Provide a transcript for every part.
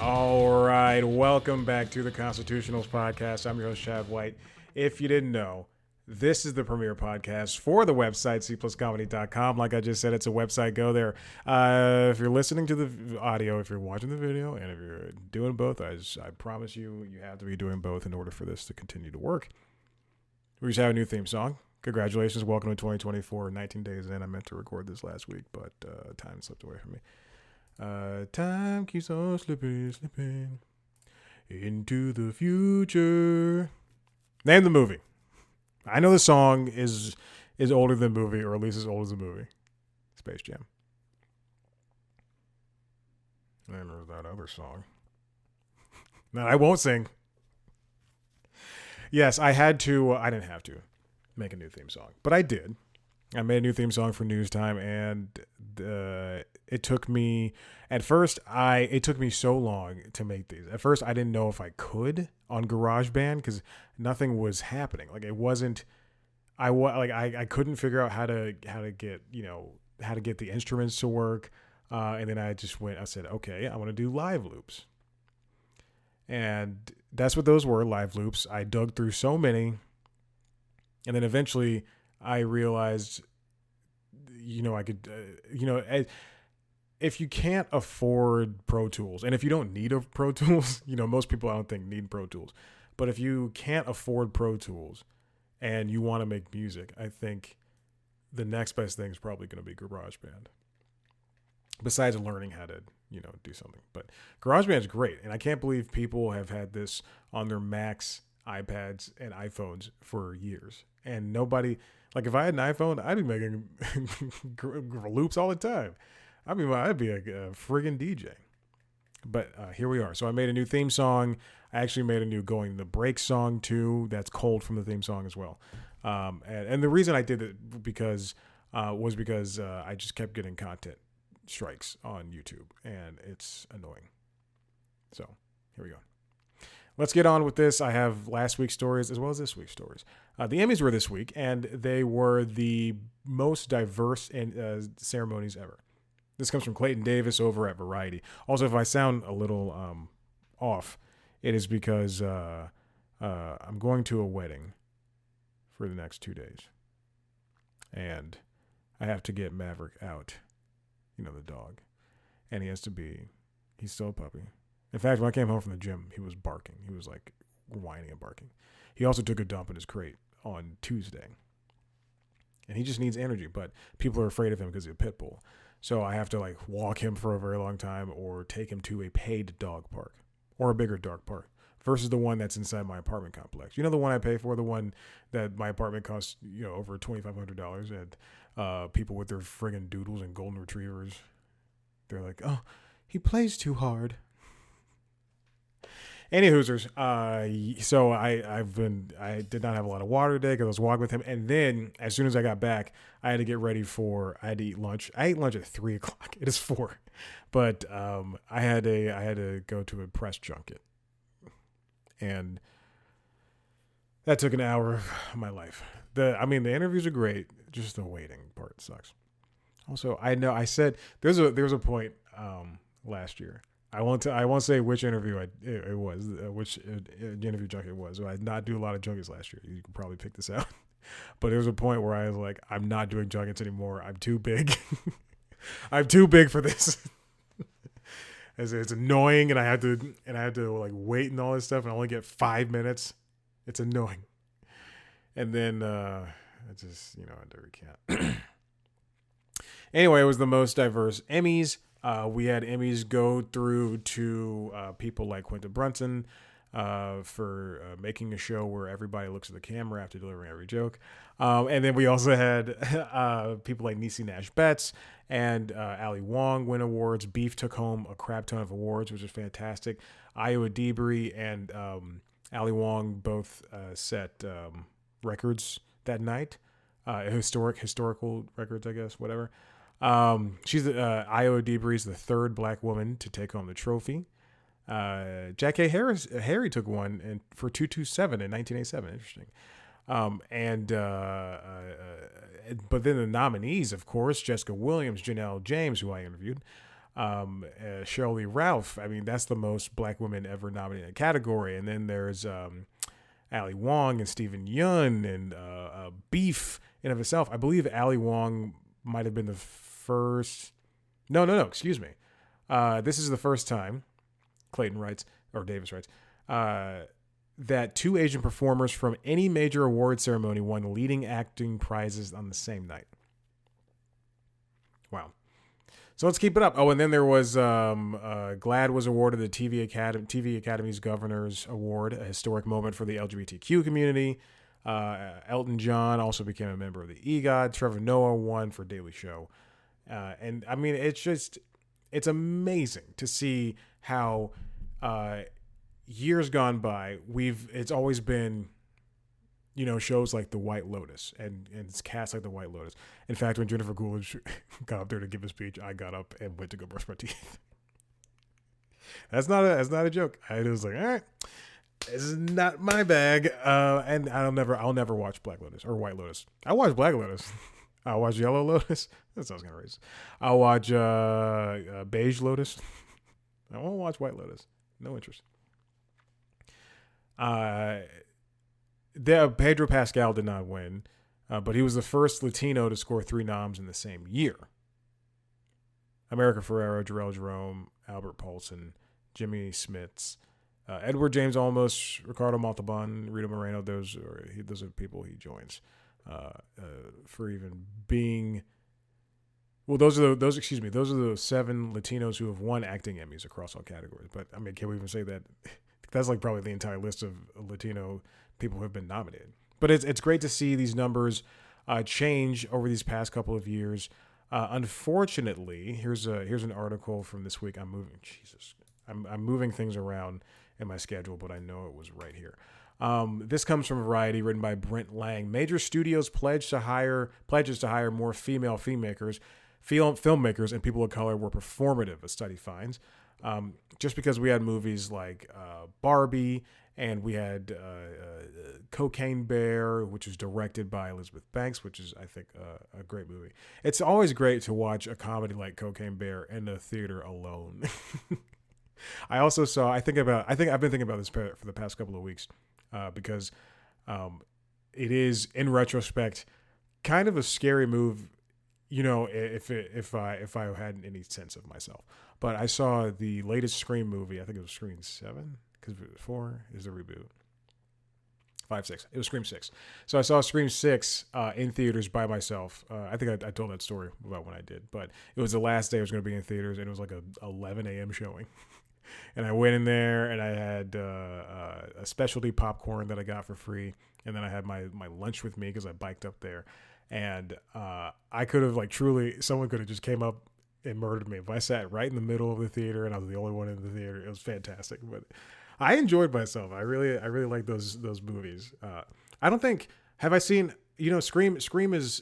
All right, welcome back to the Constitutionals podcast. I'm your host, Chad White. If you didn't know, this is the premier podcast for the website, cpluscomedy.com. Like I just said, it's a website. Go there. If you're listening to the audio, if you're watching the video, and if you're doing both, I promise you have to be doing both in order for this to continue to work. We just have a new theme song. Congratulations. Welcome to 2024. 19 days in. I meant to record this last week, but time slipped away from me. Time keeps on slipping into the future. Name the movie. I know the song is older than the movie, or at least as old as the movie. Space Jam. And there's that other song that I won't sing. Yes, I had to. I didn't have to make a new theme song, but I did. I made a new theme song for News Time, and it took me it took me so long to make these. At first, I didn't know if I could on GarageBand because nothing was happening. Like it wasn't. I couldn't figure out how to get the instruments to work, and then I said, okay, I want to do live loops, and that's what those were, live loops. I dug through so many, and then eventually I realized, I could, if you can't afford Pro Tools, and if you don't need a Pro Tools, most people I don't think need Pro Tools, but if you can't afford Pro Tools and you want to make music, I think the next best thing is probably going to be GarageBand. Besides learning how to, do something. But GarageBand is great, and I can't believe people have had this on their Macs, iPads, and iPhones for years. And nobody, like if I had an iPhone, I'd be making loops all the time. I'd be a friggin' DJ. But here we are. So I made a new theme song. I actually made a new Going the Break song too. That's cold from the theme song as well. And the reason I did it was because I just kept getting content strikes on YouTube, and it's annoying. So here we go. Let's get on with this. I have last week's stories as well as this week's stories. The Emmys were this week, and they were the most diverse ceremonies ever. This comes from Clayton Davis over at Variety. Also, if I sound a little off, it is because I'm going to a wedding for the next 2 days, and I have to get Maverick out, the dog, and he's still a puppy. In fact, when I came home from the gym, he was barking. He was like whining and barking. He also took a dump in his crate on Tuesday. And he just needs energy, but people are afraid of him because he's a pit bull. So I have to walk him for a very long time or take him to a paid dog park or a bigger dog park versus the one that's inside my apartment complex. The one I pay for, the one that my apartment costs, over $2,500, and people with their friggin' doodles and golden retrievers, they're like, oh, he plays too hard. Any hoosers, so I did not have a lot of water today because I was walking with him, and then as soon as I got back, I had to get ready I had to eat lunch. I ate lunch at 3:00. It is 4, but I had to go to a press junket, and that took an hour of my life. The interviews are great, just the waiting part sucks. Also, I said there's a point last year. I won't say which interview it was, which interview junket it was. So I did not do a lot of junkets last year. You can probably pick this out. But there was a point where I was like, I'm not doing junkets anymore. I'm too big. I'm too big for this. It's annoying, and I had to wait and all this stuff, and I only get 5 minutes. It's annoying. And then I just I recant. Anyway, it was the most diverse Emmys. We had Emmys go through to people like Quinta Brunson for making a show where everybody looks at the camera after delivering every joke. And then we also had people like Niecy Nash-Betts and Ali Wong win awards. Beef took home a crap ton of awards, which is fantastic. Io Adibri and Ali Wong both set records that night. Historical records, I guess, whatever. She's Io Adibri, the third black woman to take home the trophy. Jackée Harry took one for 227 in 1987. Interesting. But then the nominees, of course, Jessica Williams, Janelle James, who I interviewed, Cheryl Lee Ralph. I mean, that's the most black women ever nominated in a category. And then there's Ali Wong and Stephen Yun and Beef in of itself. I believe Ali Wong might have been the first. No. Excuse me. This is the first time, Clayton writes, or Davis writes, that two Asian performers from any major award ceremony won leading acting prizes on the same night. Wow. So let's keep it up. Oh, and then there was GLAAD was awarded the TV Academy's Governor's Award, a historic moment for the LGBTQ community. Elton John also became a member of the EGOT. Trevor Noah won for Daily Show. And I mean, it's amazing to see how years gone by, it's always been, shows like The White Lotus and it's cast like The White Lotus. In fact, when Jennifer Coolidge got up there to give a speech, I got up and went to go brush my teeth. That's not a joke. I was like, all right, this is not my bag. And I'll never watch Black Lotus or White Lotus. I watch Black Lotus. I'll watch Yellow Lotus. That sounds kind of racist. I'll watch Beige Lotus. I won't watch White Lotus. No interest. Pedro Pascal did not win, but he was the first Latino to score 3 noms in the same year. America Ferrera, Jarrell Jerome, Albert Paulson, Jimmy Smits, Edward James Olmos, Ricardo Montalban, Rita Moreno. Those are people he joins for even being. Well, those are the 7 Latinos who have won acting Emmys across all categories. But I mean, can we even say that? That's like probably the entire list of Latino people who have been nominated. But it's great to see these numbers change over these past couple of years. Unfortunately, here's an article from this week. I'm moving things around in my schedule, but I know it was right here. This comes from Variety, written by Brent Lang. Major studios pledges to hire more female filmmakers, and people of color were performative, a study finds. Just because we had movies like Barbie and we had Cocaine Bear, which is directed by Elizabeth Banks, which is, I think, a great movie. It's always great to watch a comedy like Cocaine Bear in the theater alone. I also saw, I've been thinking about this for the past couple of weeks because it is, in retrospect, kind of a scary move, if I had any sense of myself. But I saw the latest Scream movie. I think it was Scream 7, because 4 is the reboot. 5, 6. It was Scream 6. So I saw Scream 6 in theaters by myself. I think I told that story about when I did. But it was the last day I was going to be in theaters, and it was like a 11 a.m. showing. And I went in there, and I had a specialty popcorn that I got for free. And then I had my lunch with me because I biked up there. And I could have, someone could have just came up and murdered me. If I sat right in the middle of the theater and I was the only one in the theater, it was fantastic. But I enjoyed myself. I really like those movies. I don't think, have I seen, Scream is,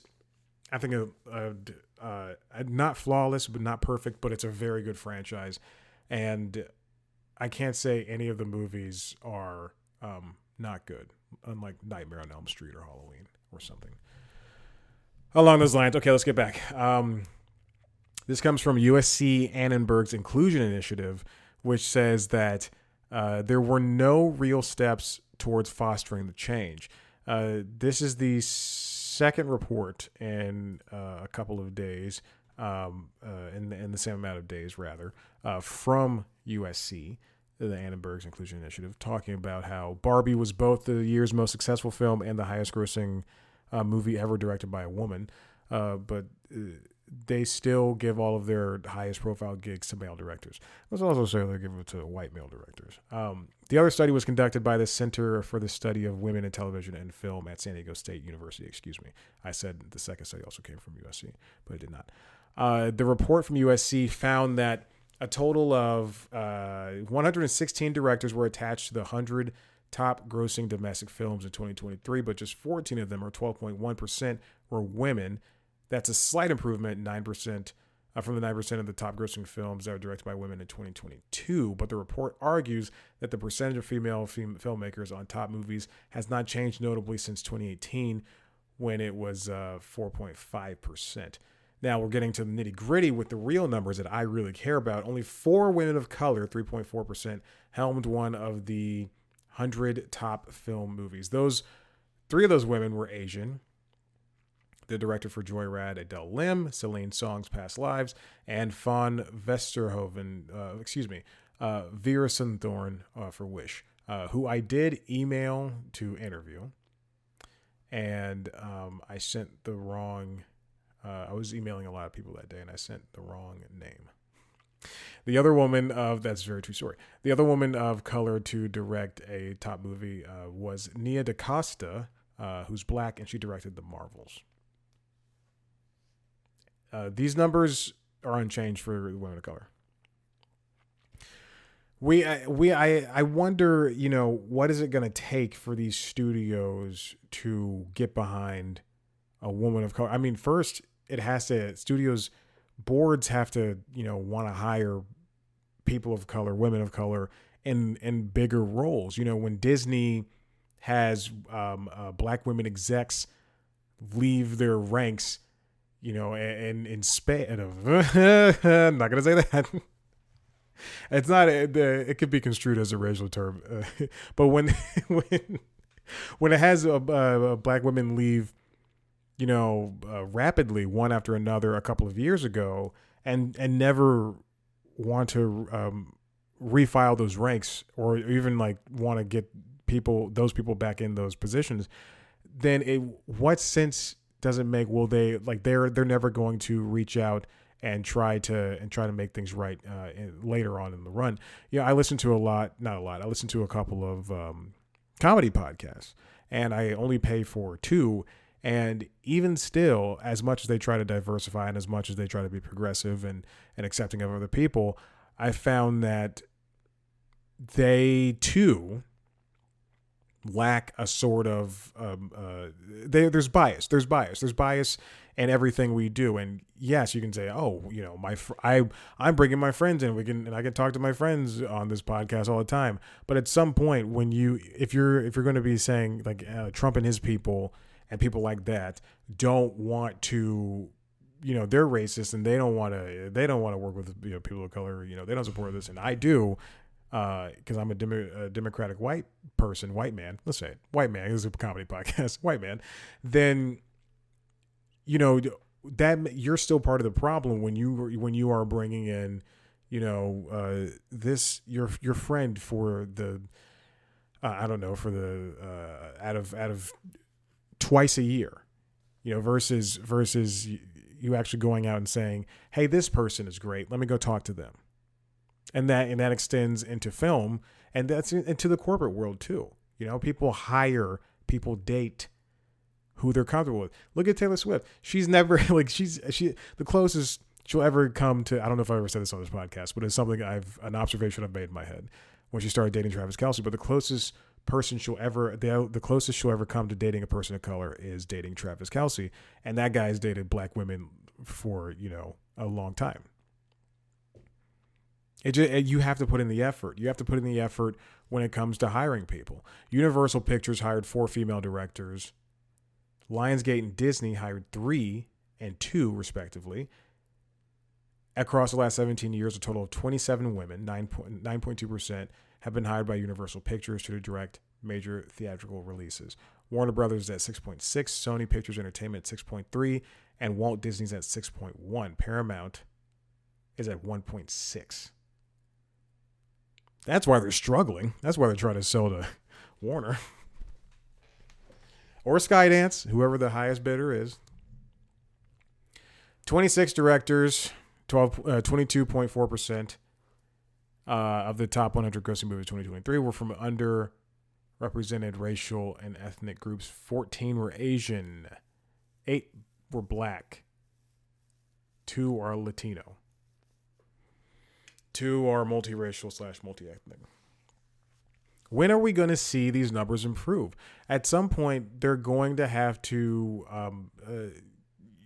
I think, not flawless, but not perfect, but it's a very good franchise. And I can't say any of the movies are not good, unlike Nightmare on Elm Street or Halloween or something along those lines. Okay, let's get back. This comes from USC Annenberg's Inclusion Initiative, which says that there were no real steps towards fostering the change. This is the second report in a couple of days, in the same amount of days, rather, from USC, the Annenberg's Inclusion Initiative, talking about how Barbie was both the year's most successful film and the highest grossing movie ever directed by a woman. But they still give all of their highest profile gigs to male directors. Let's also say they give it to white male directors. The other study was conducted by the Center for the Study of Women in Television and Film at San Diego State University. Excuse me. I said the second study also came from USC, but it did not. The report from USC found that a total of 116 directors were attached to the 100 top grossing domestic films in 2023, but just 14 of them, or 12.1%, were women. That's a slight improvement, 9% from the 9% of the top grossing films that were directed by women in 2022. But the report argues that the percentage of female filmmakers on top movies has not changed notably since 2018, when it was 4.5%. Now we're getting to the nitty gritty with the real numbers that I really care about. Only 4 women of color, 3.4%, helmed one of the 100 top film movies. 3 of those women were Asian. The director for Joyride, Adele Lim, Celine Song's Past Lives, and Fawn Vesterhoven, Vera Sunthorn for Wish, who I did email to interview. And I sent the wrong, I was emailing a lot of people that day, and I sent the wrong name. The other woman that's a very true story. The other woman of color to direct a top movie was Nia DaCosta, who's black, and she directed The Marvels. These numbers are unchanged for women of color. I wonder, what is it going to take for these studios to get behind a woman of color? I mean, first studios boards have to, want to hire people of color, women of color in bigger roles. When Disney has black women execs leave their ranks, and in Spain, I'm not gonna say that. It's not. It could be construed as a racial term, but when it has black women leave, rapidly one after another a couple of years ago, and never want to refile those ranks or even like want to get those people back in those positions, then what sense does it make? Will they they're never going to reach out and try to make things right later on in the run? I listen to I listen to a couple of comedy podcasts, and I only pay for 2. And even still, as much as they try to diversify and as much as they try to be progressive and accepting of other people, I found that they too lack a sort of there's bias in everything we do. And yes, you can say, I'm bringing my friends in, and I can talk to my friends on this podcast all the time. But at some point, when if you're going to be saying like Trump and his people and people like that don't want to, they're racist and they don't want to work with people of color, they don't support this, and I do. Because I'm a Democratic white man, let's say it, white man, this is a comedy podcast, white man, then, that you're still part of the problem when you are bringing in, your friend for the, out of twice a year, versus you actually going out and saying, hey, this person is great, let me go talk to them. And that extends into film, and that's into the corporate world too. People hire, people date who they're comfortable with. Look at Taylor Swift. She's never the closest she'll ever come to. I don't know if I ever said this on this podcast, but it's something an observation I've made in my head when she started dating Travis Kelce. But the closest she'll ever come to dating a person of color is dating Travis Kelce, and that guy's dated black women for a long time. You have to put in the effort. You have to put in the effort when it comes to hiring people. Universal Pictures hired 4 female directors. Lionsgate and Disney hired 3 and 2, respectively. Across the last 17 years, a total of 27 women, 9.2%, have been hired by Universal Pictures to direct major theatrical releases. Warner Brothers is at 6.6, Sony Pictures Entertainment at 6.3, and Walt Disney's at 6.1. Paramount is at 1.6. That's why they're struggling. That's why they're trying to sell to Warner. Or Skydance, whoever the highest bidder is. 26 directors, 22.4% of the top 100 grossing movies 2023 were from underrepresented racial and ethnic groups. 14 were Asian. 8 were black. 2 are Latino. 2 are multiracial / multi-ethnic. When are we going to see these numbers improve? At some point, they're going to have to,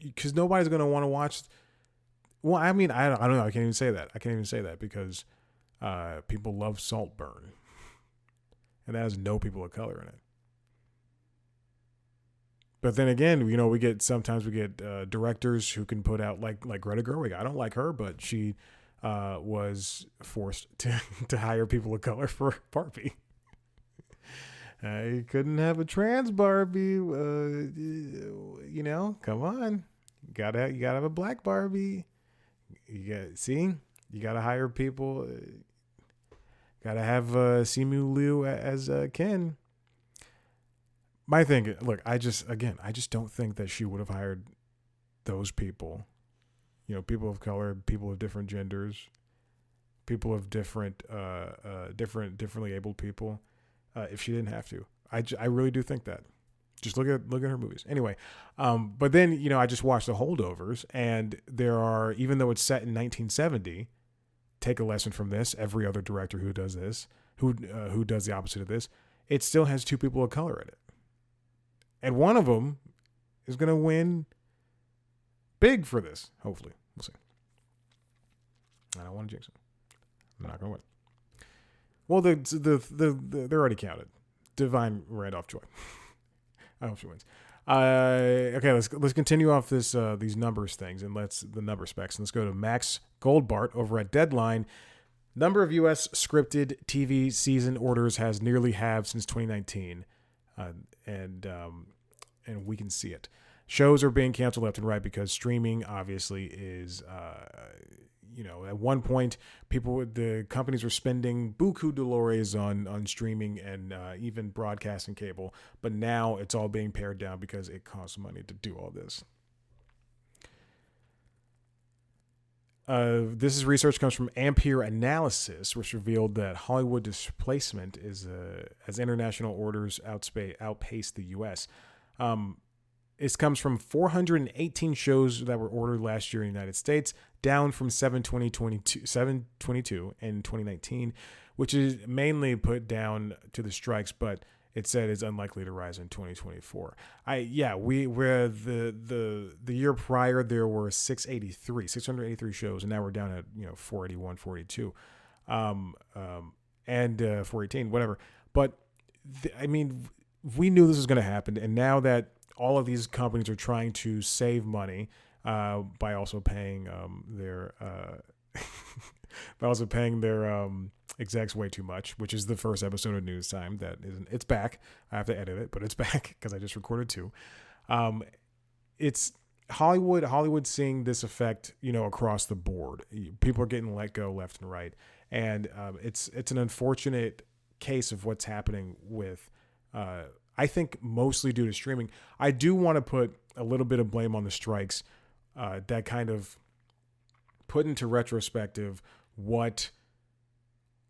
because nobody's going to want to watch. Well, I mean, I don't know. I can't even say that because people love Saltburn, and that has no people of color in it. But then again, we get directors who can put out like Greta Gerwig. I don't like her, but she was forced to hire people of color for Barbie. I couldn't have a trans Barbie. Come on, you gotta have a black Barbie. You gotta hire people. Gotta have Simu Liu as Ken. My thing, look, I just don't think that she would have hired those people. People of color, people of different genders, people of differently abled people, if she didn't have to. I really do think that. Just look at her movies. Anyway, but then I just watched The Holdovers, and there are, even though it's set in 1970, take a lesson from this. Every other director who does this, who does the opposite of this, it still has two people of color in it. And one of them is going to win big for this. Hopefully. We'll see. I don't want to jinx it. I'm not going to win. Well, they're already counted. Divine Randolph Joy. I hope she wins. Okay, let's continue off these numbers things, and the number specs. And let's go to Max Goldbart over at Deadline. Number of U.S. scripted TV season orders has nearly halved since 2019, and we can see it. Shows are being canceled left and right because streaming obviously is, at one point the companies were spending buku dollars on streaming and even broadcasting cable, but now it's all being pared down because it costs money to do all this. This is research comes from Ampere Analysis, which revealed that Hollywood displacement is as international orders outpace the U.S. This comes from 418 shows that were ordered last year in the United States, down from 722 in 2019, which is mainly put down to the strikes, but it said is unlikely to rise in 2024. The year prior there were 683 shows, and now we're down at 481, 482, and 418, whatever. But we knew this was going to happen, and now that all of these companies are trying to save money by also paying their execs way too much, which is the first episode of News Time. It's back. I have to edit it, but it's back because I just recorded two. It's Hollywood seeing this effect, across the board. People are getting let go left and right, and it's an unfortunate case of what's happening with. I think mostly due to streaming. I do want to put a little bit of blame on the strikes that kind of put into retrospective what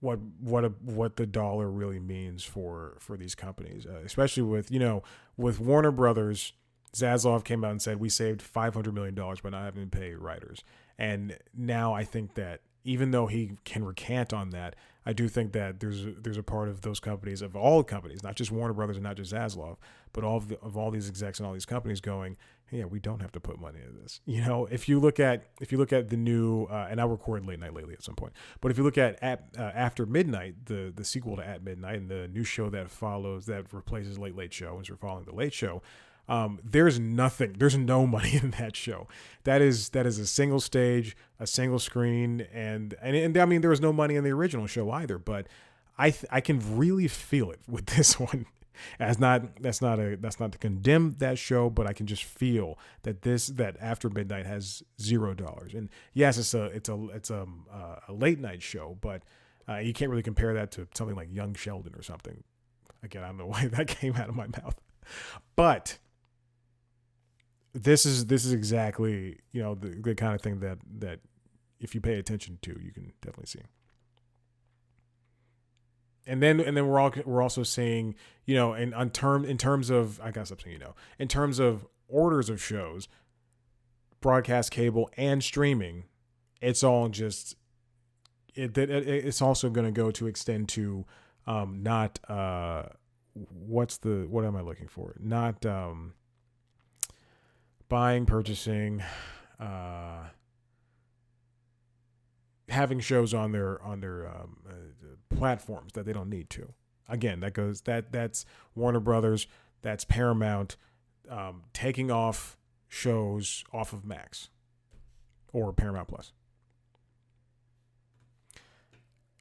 the dollar really means for these companies, especially with Warner Brothers. Zaslav came out and said we saved $500 million by not having to pay writers, and now I think that even though he can recant on that, I do think that there's a part of those companies, of all companies, not just Warner Brothers and not just Zaslav, but all these execs and all these companies going, hey, yeah, we don't have to put money into this. If you look at the new, and I'll record Late Night Lately at some point, but if you look at After Midnight, the sequel to At Midnight, and the new show that replaces Late Late Show, as we're following the Late Show. There's no money in that show. That is a single stage, a single screen, and I mean there was no money in the original show either. But I can really feel it with this one. That's not to condemn that show, but I can just feel that After Midnight has $0. And yes, it's a late night show, but you can't really compare that to something like Young Sheldon or something. Again, I don't know why that came out of my mouth, but. This is exactly the kind of thing that if you pay attention to, you can definitely see. And then we're also seeing in terms of, I guess something in terms of orders of shows, broadcast cable and streaming, it's all just it's also going to go to extend to not what am I looking for? Not buying, purchasing, having shows on their platforms that they don't need to. Again, that's Warner Brothers, that's Paramount, taking off shows off of Max or Paramount Plus.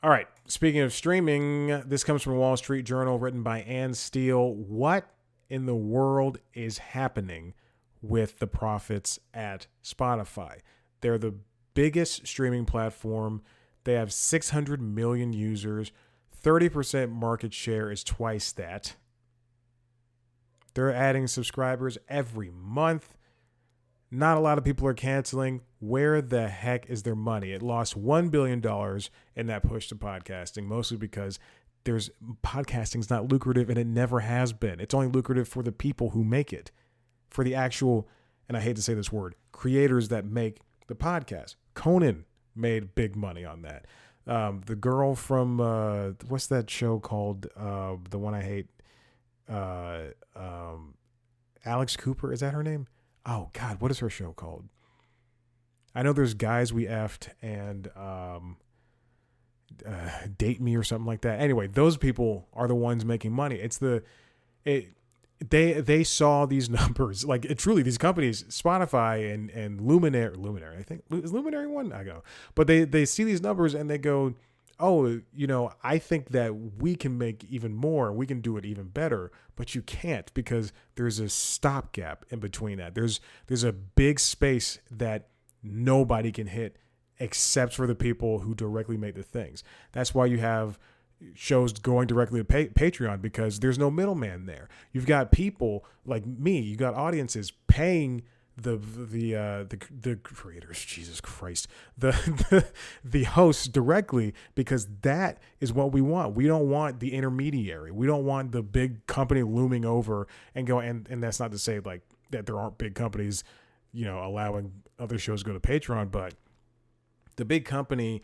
All right. Speaking of streaming, this comes from Wall Street Journal, written by Ann Steele. What in the world is happening with the profits at Spotify? They're the biggest streaming platform. They have 600 million users. 30% market share is twice that. They're adding subscribers every month. Not a lot of people are canceling. Where the heck is their money? It lost $1 billion in that push to podcasting, mostly because podcasting's not lucrative, and it never has been. It's only lucrative for the people who make it, for the actual, and I hate to say this word, creators that make the podcast. Conan made big money on that. The girl from, what's that show called? The one I hate. Alex Cooper, is that her name? Oh God, what is her show called? I know there's Guys We Effed and Date Me or something like that. Anyway, those people are the ones making money. They saw these numbers, like truly these companies, Spotify and Luminary. I think is Luminary one. I go, but they see these numbers and they go, oh, I think that we can make even more. We can do it even better, but you can't because there's a stopgap in between that. There's a big space that nobody can hit except for the people who directly make the things. That's why you have shows going directly to Patreon, because there's no middleman there. You've got people like me. You got audiences paying the creators, Jesus Christ, the hosts directly, because that is what we want. We don't want the intermediary. We don't want the big company looming over and go. And that's not to say like that there aren't big companies, allowing other shows to go to Patreon, but the big company,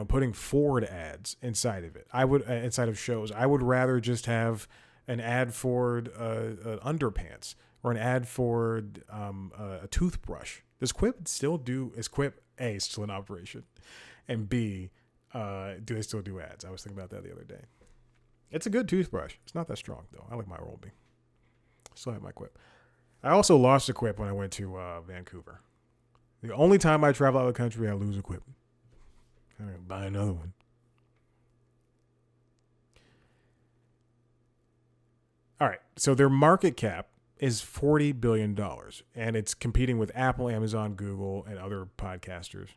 putting forward ads inside of it. Inside of shows, I would rather just have an ad for underpants, or an ad for a toothbrush. Does Quip still do? Is Quip A still in operation? And B, do they still do ads? I was thinking about that the other day. It's a good toothbrush. It's not that strong though. I like my Oral-B. Still have my Quip. I also lost a Quip when I went to Vancouver. The only time I travel out of the country, I lose a Quip. I'm gonna buy another one. All right, so their market cap is $40 billion, and it's competing with Apple, Amazon, Google, and other podcasters.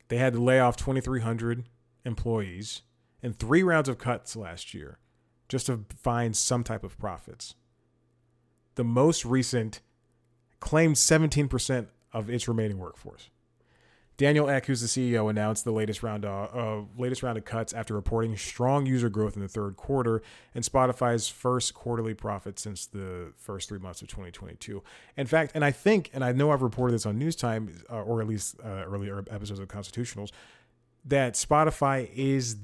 They had to lay off 2,300 employees in 3 rounds of cuts last year just to find some type of profits. The most recent claimed 17% of its remaining workforce. Daniel Ek, who's the CEO, announced the latest round of cuts after reporting strong user growth in the third quarter and Spotify's first quarterly profit since the first 3 months of 2022. In fact, and I know I've reported this on News Time, or at least earlier episodes of Constitutionals, that Spotify is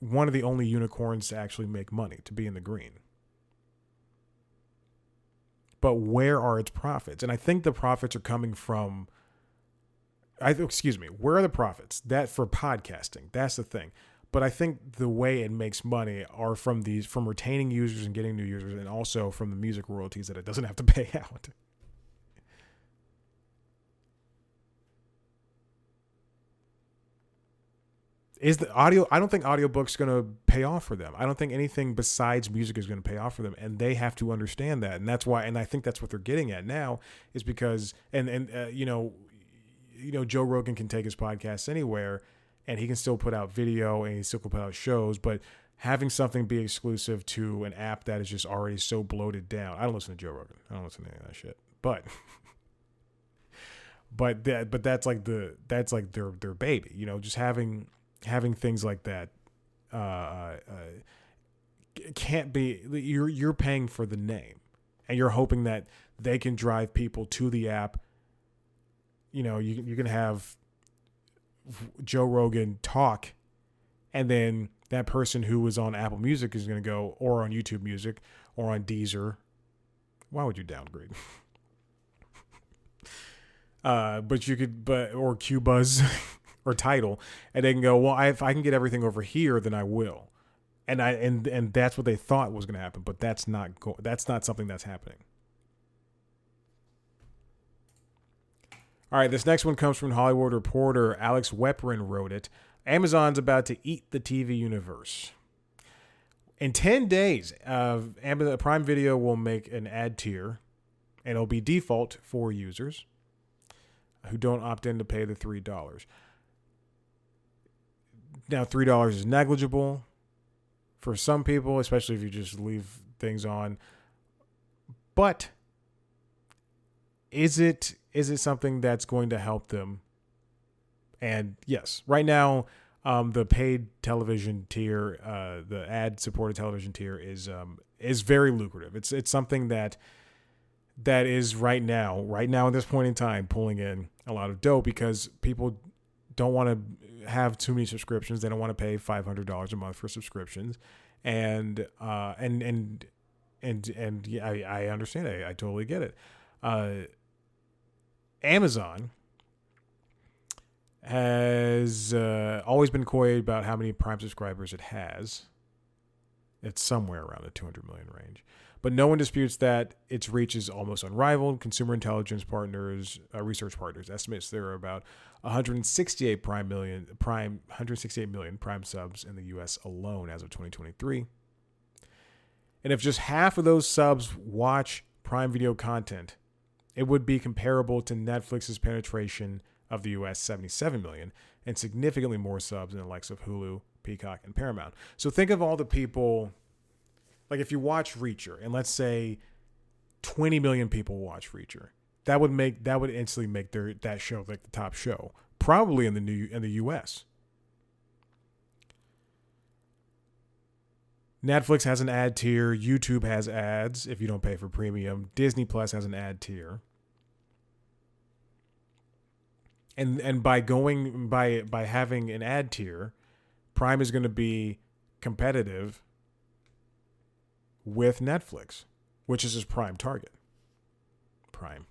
one of the only unicorns to actually make money, to be in the green. But where are its profits? And I think the profits are coming from... where are the profits? That for podcasting, that's the thing. But I think the way it makes money are from retaining users and getting new users, and also from the music royalties that it doesn't have to pay out. Is the audio? I don't think audiobooks going to pay off for them. I don't think anything besides music is going to pay off for them, and they have to understand that. And that's why. And I think that's what they're getting at now, is because Joe Rogan can take his podcast anywhere, and he can still put out video and he still can put out shows, but having something be exclusive to an app that is just already so bloated down. I don't listen to Joe Rogan. I don't listen to any of that shit. But that's like their baby, just having things like that can't be. You're paying for the name, and you're hoping that they can drive people to the app. You can have Joe Rogan talk, and then that person who was on Apple Music is going to go, or on YouTube Music, or on Deezer. Why would you downgrade? But you could, or Qbuzz or Tidal, and they can go, well, if I can get everything over here, then I will. and that's what they thought was going to happen, but that's not something that's happening. All right, this next one comes from Hollywood Reporter. Alex Weprin wrote it. Amazon's about to eat the TV universe. In 10 days, Amazon Prime Video will make an ad tier, and it'll be default for users who don't opt in to pay the $3. Now, $3 is negligible for some people, especially if you just leave things on. But is it something that's going to help them? And yes, right now, the paid television tier, the ad-supported television tier is very lucrative. It's something that is right now at this point in time pulling in a lot of dough because people don't want to have too many subscriptions. They don't want to pay $500 a month for subscriptions, and yeah, I understand. I totally get it. Amazon has always been coy about how many Prime subscribers it has. It's somewhere around the 200 million range. But no one disputes that its reach is almost unrivaled. Consumer intelligence partners, research partners, estimates there are about 168 million Prime subs in the U.S. alone as of 2023. And if just half of those subs watch Prime Video content, it would be comparable to Netflix's penetration of the U.S. 77 million and significantly more subs than the likes of Hulu, Peacock, and Paramount. So think of all the people. Like if you watch Reacher, and let's say 20 million people watch Reacher, that would instantly make that show like the top show, probably in the U.S. Netflix has an ad tier. YouTube has ads if you don't pay for premium. Disney Plus has an ad tier. And by having an ad tier, Prime is going to be competitive with Netflix, which is his prime target. Prime.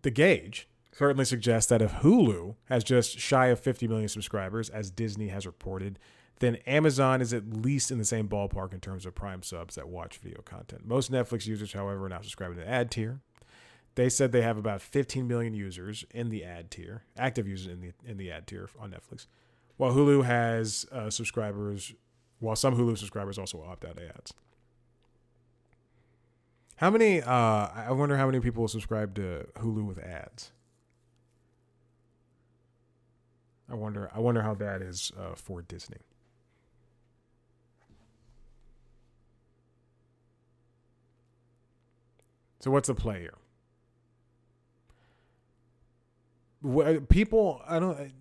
The gauge certainly suggests that if Hulu has just shy of 50 million subscribers, as Disney has reported, then Amazon is at least in the same ballpark in terms of Prime subs that watch video content. Most Netflix users, however, are now subscribing to the ad tier. They said they have about 15 million users in the ad tier, active users in the ad tier on Netflix. While Hulu has subscribers, while some Hulu subscribers also opt out of ads. How many? I wonder how many people subscribe to Hulu with ads. I wonder how that is for Disney. So what's the play here? People, I don't,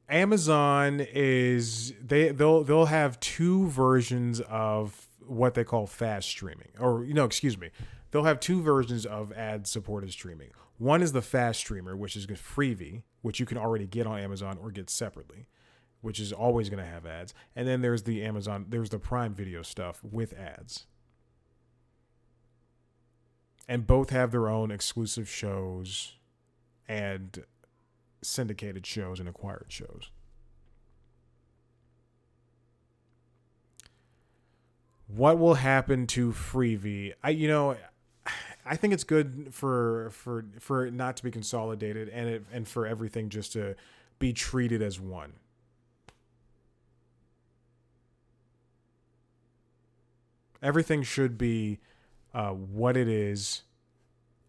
Amazon is they'll have two versions of what they call fast streaming, they'll have two versions of ad supported streaming. One is the fast streamer, which is freebie, which you can already get on Amazon or get separately, which is always going to have ads. And then there's the Prime Video stuff with ads. And both have their own exclusive shows and syndicated shows and acquired shows. What will happen to Freevee? I think it's good for it not to be consolidated and for everything just to be treated as one. Everything should be what it is.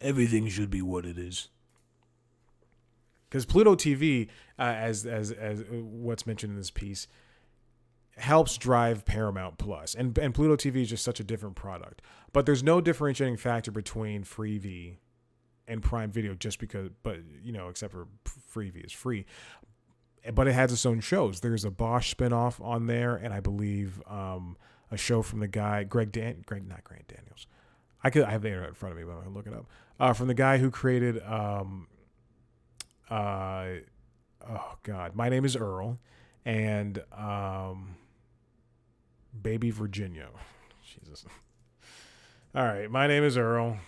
Everything should be what it is. Because Pluto TV, as what's mentioned in this piece, helps drive Paramount Plus, and Pluto TV is just such a different product. But there's no differentiating factor between Freevee and Prime Video, except for Freevee is free. But it has its own shows. There's a Bosch spinoff on there, and I believe a show from the guy not Grant Daniels. I have the internet in front of me, but I can look it up. From the guy who created My Name is Earl and Baby Virginia. Jesus. All right, My Name is Earl.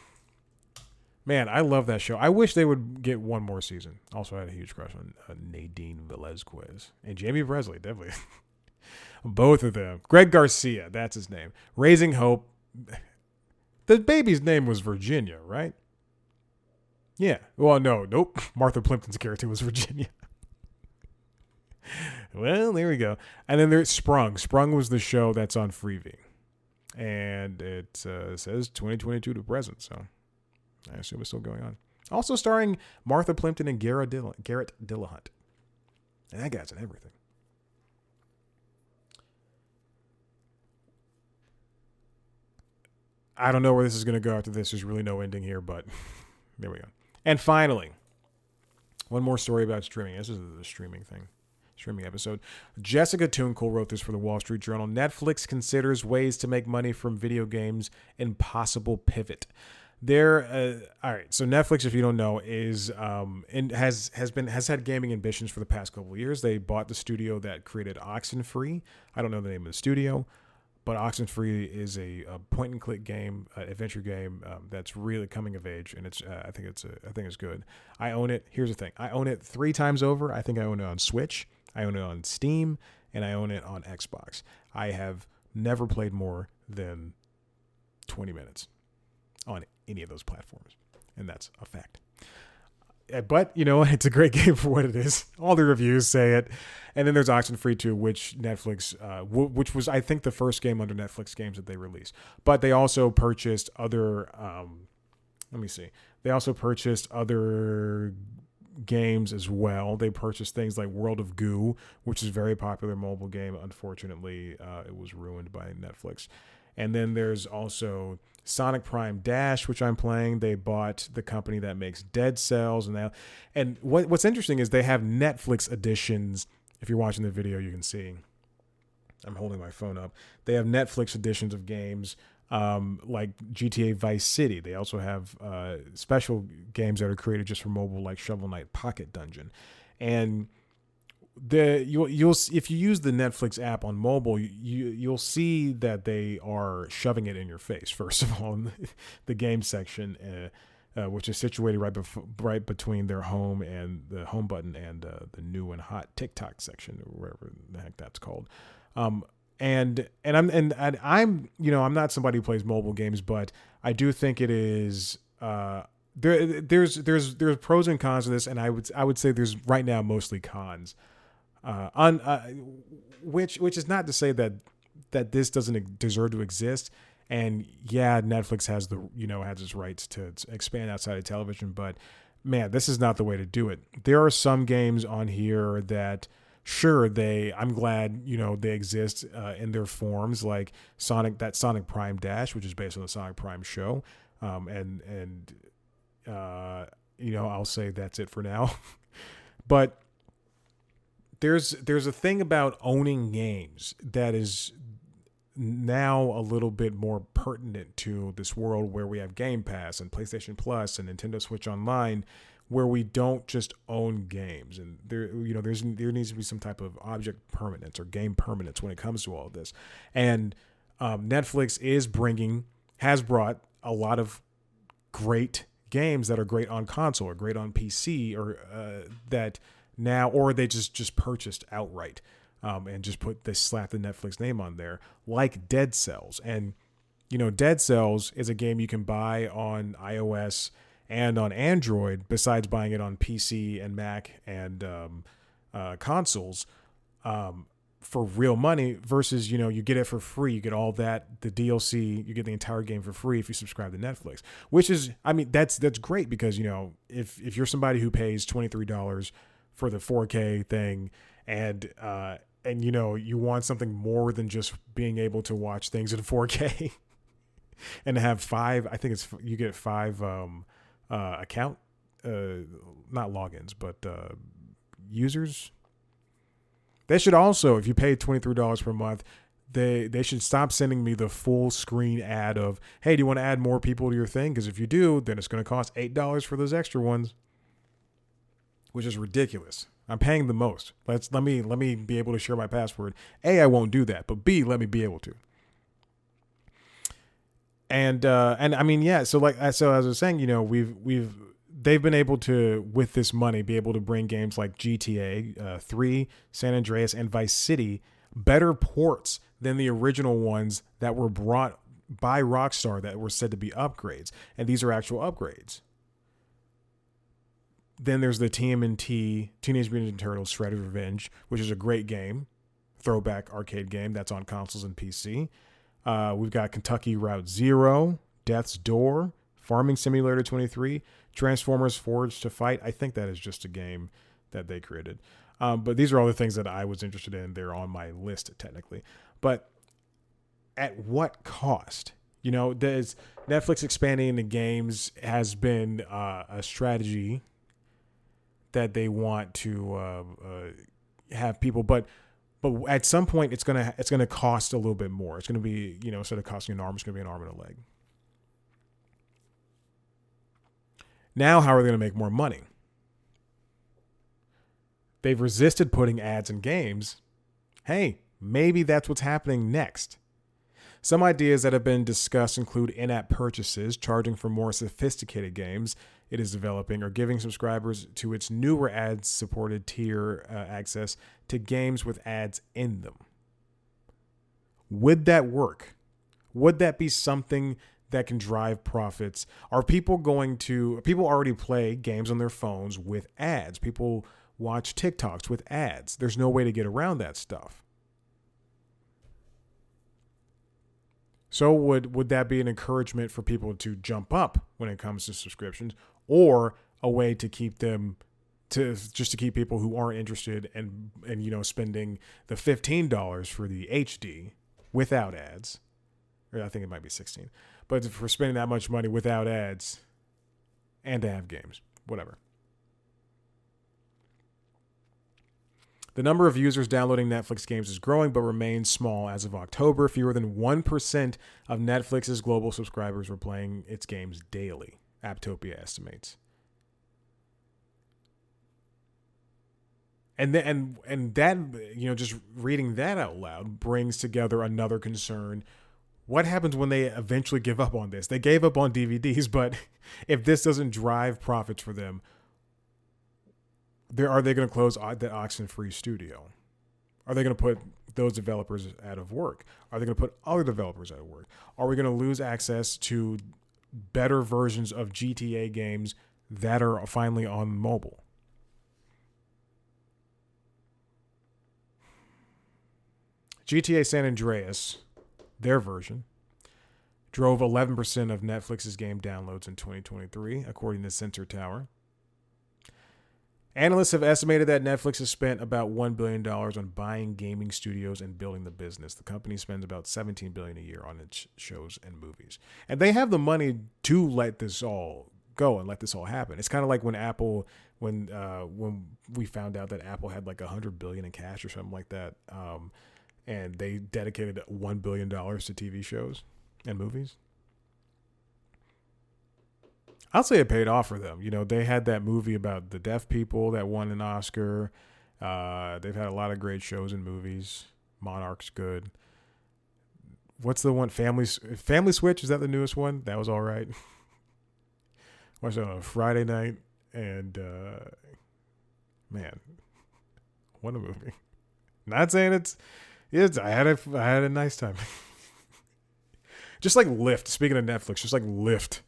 Man, I love that show. I wish they would get one more season. Also, I had a huge crush on Nadine Velazquez and Jamie Presley, definitely. Both of them. Greg Garcia, that's his name. Raising Hope. The baby's name was Virginia, right? Yeah. Well, nope. Martha Plimpton's character was Virginia. Well, there we go. And then there's Sprung. Sprung was the show that's on Freevee. And it says 2022 to present, so I assume it's still going on. Also starring Martha Plimpton and Garrett Dillahunt. And that guy's in everything. I don't know where this is going to go after this. There's really no ending here, but there we go. And finally, one more story about streaming. This is the streaming episode. Jessica Tunkel wrote this for the Wall Street Journal. Netflix considers ways to make money from video games and possible pivot. All right. So Netflix, if you don't know, is and has had gaming ambitions for the past couple of years. They bought the studio that created Oxenfree. I don't know the name of the studio, but Oxenfree is a point and click game, adventure game that's really coming of age, and I think it's good. I own it. Here's the thing: I own it 3 times over. I think I own it on Switch, I own it on Steam, and I own it on Xbox. I have never played more than 20 minutes on any of those platforms, and that's a fact. But you know, it's a great game for what it is. All the reviews say it. And then there's Oxenfree 2, which Netflix, which was I think the first game under Netflix games that they released. But they also purchased other. Let me see. They also purchased other games as well. They purchased things like World of Goo, which is a very popular mobile game. Unfortunately, it was ruined by Netflix. And then there's also Sonic Prime Dash, which I'm playing. They bought the company that makes Dead Cells, and what's interesting is they have Netflix editions. If you're watching the video, you can see. I'm holding my phone up. They have Netflix editions of games like GTA Vice City. They also have special games that are created just for mobile, like Shovel Knight Pocket Dungeon, and you'll if you use the Netflix app on mobile, you'll see that they are shoving it in your face. First of all, in the game section, which is situated right between their home and the home button and the new and hot TikTok section, or wherever the heck that's called. And I'm I'm not somebody who plays mobile games, but I do think it is. There's pros and cons to this, and I would say there's right now mostly cons. Which is not to say that this doesn't deserve to exist. And yeah, Netflix has has its rights to expand outside of television, but man, this is not the way to do it. There are some games on here that sure I'm glad they exist in their forms, like Sonic Prime Dash, which is based on the Sonic Prime show, and I'll say that's it for now. But there's a thing about owning games that is now a little bit more pertinent to this world where we have Game Pass and PlayStation Plus and Nintendo Switch Online, where we don't just own games, and there needs to be some type of object permanence or game permanence when it comes to all of this. And Netflix has brought a lot of great games that are great on console or great on PC, or that now, or they just purchased outright and just slap the Netflix name on there, like Dead Cells. And Dead Cells is a game you can buy on iOS and on Android, besides buying it on PC and Mac and consoles for real money, versus you get it for free. You get all that, the DLC, you get the entire game for free if you subscribe to Netflix, which is, that's great, because if you're somebody who pays $23 for the 4K thing, and you want something more than just being able to watch things in 4K and have 5, I think you get 5 account not logins, but users. They should also, if you pay $23 per month, they should stop sending me the full screen ad of, hey, do you want to add more people to your thing? Because if you do, then it's going to cost $8 for those extra ones, which is ridiculous. I'm paying the most. Let me be able to share my password. A, I won't do that, but B, let me be able to. And I mean, yeah. So as I was saying, they've been able to, with this money, be able to bring games like GTA 3, San Andreas, and Vice City, better ports than the original ones that were brought by Rockstar that were said to be upgrades, and these are actual upgrades. Then there's the TMNT, Teenage Mutant Ninja Turtles Shredder's Revenge, which is a great game, throwback arcade game that's on consoles and PC. We've got Kentucky Route Zero, Death's Door, Farming Simulator 23, Transformers Forged to Fight. I think that is just a game that they created. But these are all the things that I was interested in. They're on my list technically. But at what cost? There's Netflix expanding into games has been a strategy that they want to have people, but at some point it's gonna cost a little bit more. It's gonna be, instead of costing an arm, it's gonna be an arm and a leg. Now, how are they gonna make more money? They've resisted putting ads in games. Hey, maybe that's what's happening next. Some ideas that have been discussed include in-app purchases, charging for more sophisticated games it is developing, or giving subscribers to its newer ad-supported tier access to games with ads in them. Would that work? Would that be something that can drive profits? People already play games on their phones with ads. People watch TikToks with ads. There's no way to get around that stuff. So would that be an encouragement for people to jump up when it comes to subscriptions, or a way to keep them to keep people who aren't interested and spending the $15 for the HD without ads, or I think it might be 16, but for spending that much money without ads and to have games, whatever. The number of users downloading Netflix games is growing, but remains small as of October. Fewer than 1% of Netflix's global subscribers were playing its games daily, Apptopia estimates. And that, just reading that out loud brings together another concern. What happens when they eventually give up on this? They gave up on DVDs, but if this doesn't drive profits for them, are they going to close the Oxenfree studio? Are they going to put those developers out of work? Are they going to put other developers out of work? Are we going to lose access to better versions of GTA games that are finally on mobile? GTA San Andreas, their version, drove 11% of Netflix's game downloads in 2023, according to Sensor Tower. Analysts have estimated that Netflix has spent about $1 billion on buying gaming studios and building the business. The company spends about $17 billion a year on its shows and movies. And they have the money to let this all go and let this all happen. It's kind of like when Apple, when we found out that Apple had like $100 billion in cash or something like that, and they dedicated $1 billion to TV shows and movies. I'll say it paid off for them. They had that movie about the deaf people that won an Oscar. They've had a lot of great shows and movies. Monarch's good. What's the one? Family Switch? Is that the newest one? That was all right. Watched it on a Friday night, and man, what a movie! Not saying it's. I had a nice time. Just like Lift. Speaking of Netflix, just like Lift.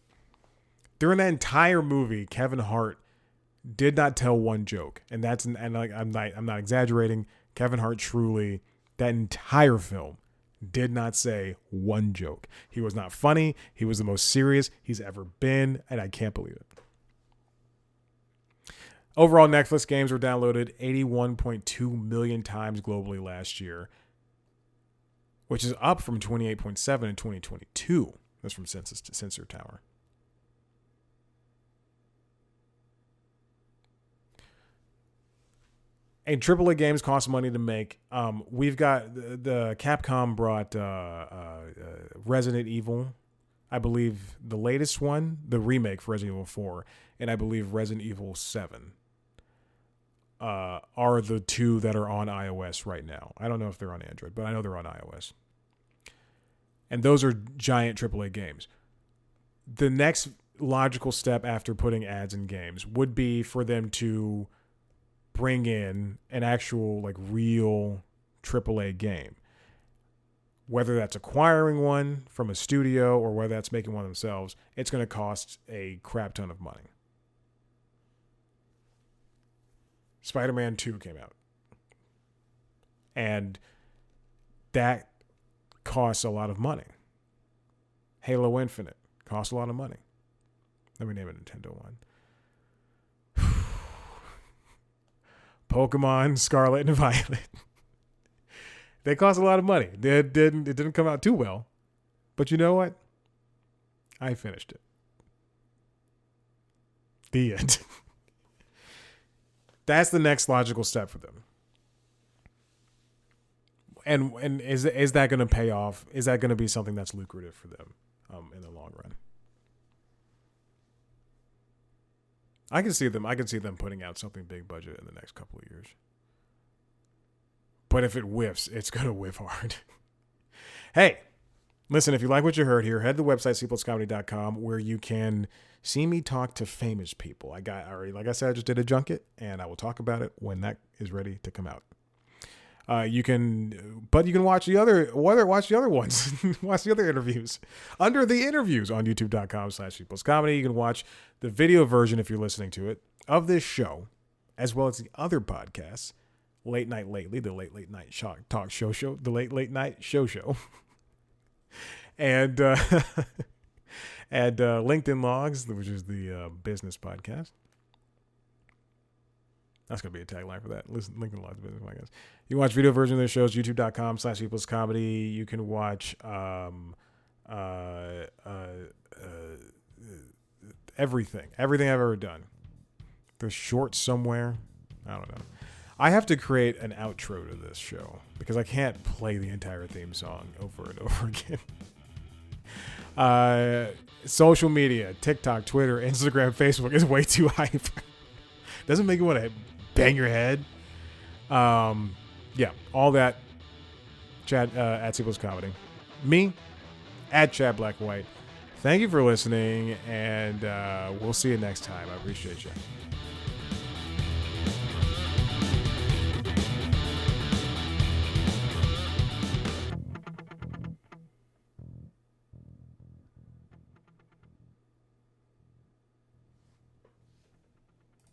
During that entire movie, Kevin Hart did not tell one joke, and I'm not exaggerating. Kevin Hart truly, that entire film, did not say one joke. He was not funny. He was the most serious he's ever been, and I can't believe it. Overall, Netflix games were downloaded 81.2 million times globally last year, which is up from 28.7 in 2022. That's from Sensor Tower. And AAA games cost money to make. We've got the Capcom brought Resident Evil, I believe the latest one, the remake for Resident Evil 4, and I believe Resident Evil 7 are the two that are on iOS right now. I don't know if they're on Android, but I know they're on iOS. And those are giant AAA games. The next logical step after putting ads in games would be for them to bring in an actual, like, real AAA game. Whether that's acquiring one from a studio or whether that's making one themselves, it's going to cost a crap ton of money. Spider-Man 2 came out. And that costs a lot of money. Halo Infinite costs a lot of money. Let me name a Nintendo one. Pokemon Scarlet and Violet. They cost a lot of money. It didn't come out too well. But you know what? I finished it. The end. That's the next logical step for them. And is that going to pay off? Is that going to be something that's lucrative for them in the long run? I can see them putting out something big budget in the next couple of years. But if it whiffs, it's going to whiff hard. Hey, listen, if you like what you heard here, head to the website, cpluscomedy.com, where you can see me talk to famous people. Like I said, I just did a junket, and I will talk about it when that is ready to come out. You can watch the other ones, watch the other interviews under the interviews on youtube.com/cpluscomedy. You can watch the video version if you're listening to it of this show, as well as the other podcasts, Late Night Lately, the late night talk show, the late night show, and LinkedIn Logs, which is the business podcast. That's going to be a tagline for that. Listen, LinkedIn Logs, business podcast. You can watch video version of the shows, youtube.com/cpluscomedy. You can watch everything I've ever done. There's shorts somewhere. I don't know. I have to create an outro to this show because I can't play the entire theme song over and over again. Social media, TikTok, Twitter, Instagram, Facebook is way too hype. Doesn't make you want to bang your head. Yeah, all that. Chad at C Plus Comedy. Me at Chad Black White. Thank you for listening, and we'll see you next time. I appreciate you.